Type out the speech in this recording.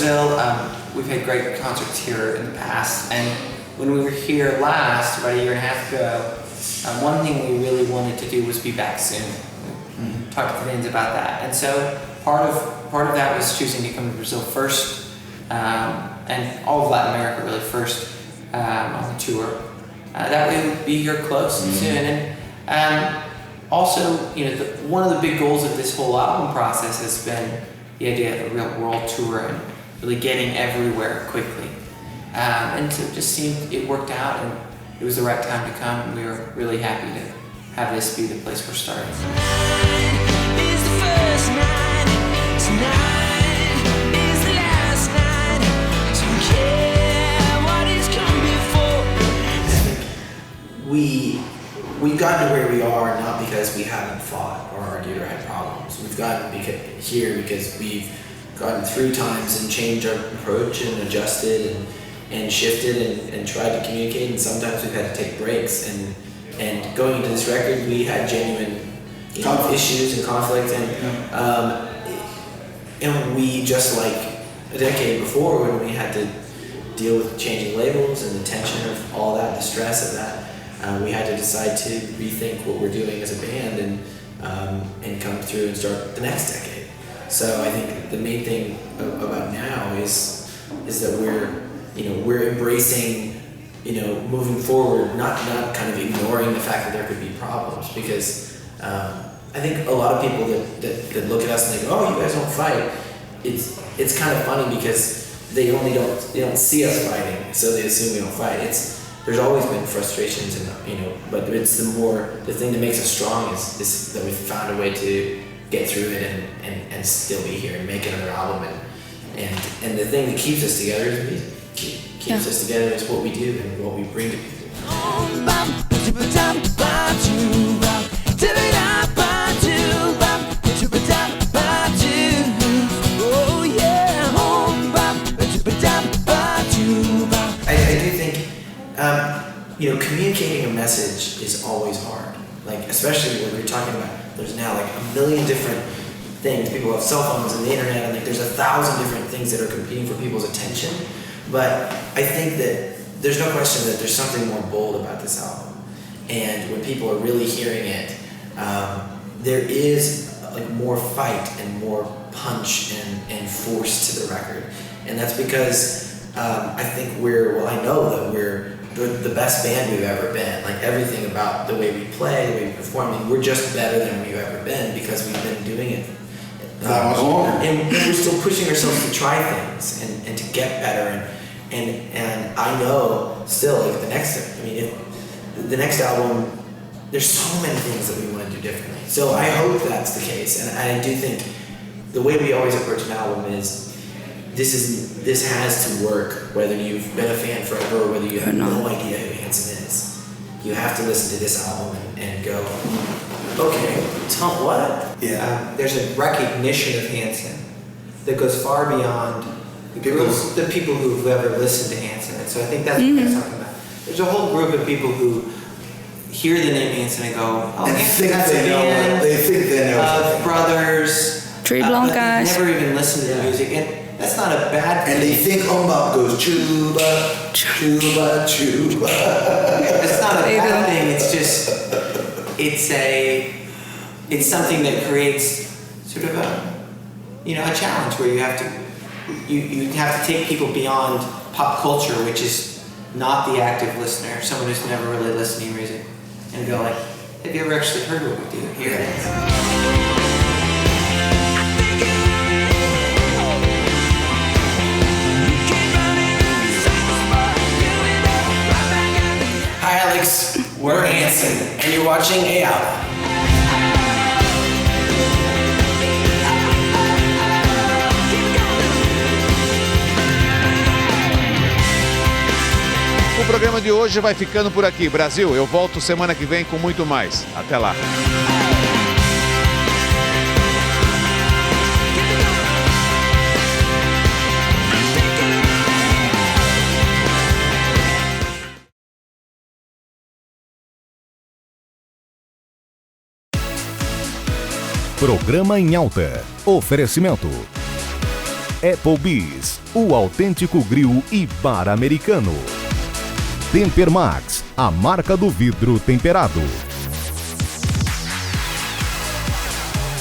Brazil. We've had great concerts here in the past, and when we were here last, about a year and a half ago, one thing we really wanted to do was be back soon. Talk to fans about that, and so part of that was choosing to come to Brazil first, and all of Latin America really first on the tour. That way we'd be here close and soon, and also, one of the big goals of this whole album process has been the idea of a real world tour and really getting everywhere quickly. And so it just seemed it worked out, and it was the right time to come, and we were really happy to have this be the place we're starting. Tonight is the first night, tonight is the last night. Don't care what is come before. We've gotten to where we are not because we haven't fought or argued or had problems. We've gotten here because we've gotten through times and changed our approach and adjusted and shifted and tried to communicate, and sometimes we've had to take breaks. And going into this record, we had genuine issues and conflict, and we, just like a decade before when we had to deal with changing labels and the tension of all that, the stress of that, we had to decide to rethink what we're doing as a band and come through and start the next decade. So I think the main thing about now is that we're embracing, moving forward, not kind of ignoring the fact that there could be problems, because I think a lot of people that look at us and they go, oh, you guys don't fight. It's kind of funny because they don't see us fighting, so they assume we don't fight. There's always been frustrations, and but it's the thing that makes us strong is that we've found a way to get through it and still be here and make another album, and the thing that keeps us together is music. Keeps us together is what we do and what we bring to people. I do think communicating a message is always hard. Like, especially when we're talking about, there's now like a million different things. People have cell phones and the internet, and like there's 1,000 different things that are competing for people's attention. But I think that there's no question that there's something more bold about this album. And when people are really hearing it, there is like more fight and more punch and force to the record. And that's because I think I know that we're the best band we've ever been. Like, everything about the way we play, the way we perform, we're just better than we've ever been because we've been doing it. And we're still pushing ourselves to try things and to get better. And I know still, like, the next album, there's so many things that we want to do differently. So I hope that's the case. And I do think the way we always approach an album is this has to work, whether you've been a fan forever or whether you have no idea who Hanson is. You have to listen to this album and go, okay, what? Yeah. There's a recognition of Hanson that goes far beyond the people who've ever listened to Hanson. And so I think that's what I'm talking about. There's a whole group of people who hear the name Hanson and go, oh, Hanson, that's a band. They think they know. Brothers. Tree Blancas. Never even listened to the music. And that's not a bad thing. And they think Ombop goes chuba, chuba, chuba. It's not a bad thing. It's just, it's something that creates sort of a challenge where you have to take people beyond pop culture, which is not the active listener, someone who's never really listened to music, and go like, have you ever actually heard what we do? Here it is. Hi Alex, we're Hanson, and you're watching Alta. O programa de hoje vai ficando por aqui. Brasil, eu volto semana que vem com muito mais. Até lá. Programa em Alta. Oferecimento. Applebee's, o autêntico grill e bar americano. Tempermax, a marca do vidro temperado.